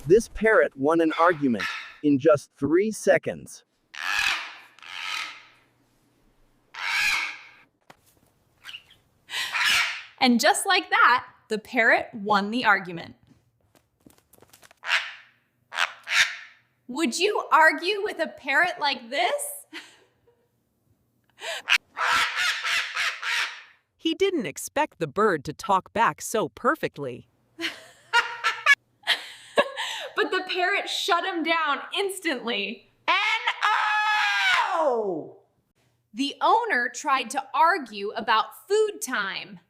This parrot won an argument in just 3 seconds. And just like that, the parrot won the argument. Would you argue with a parrot like this? He didn't expect the bird to talk back so perfectly. But the parrot shut him down instantly. N-O! The owner tried to argue about food time.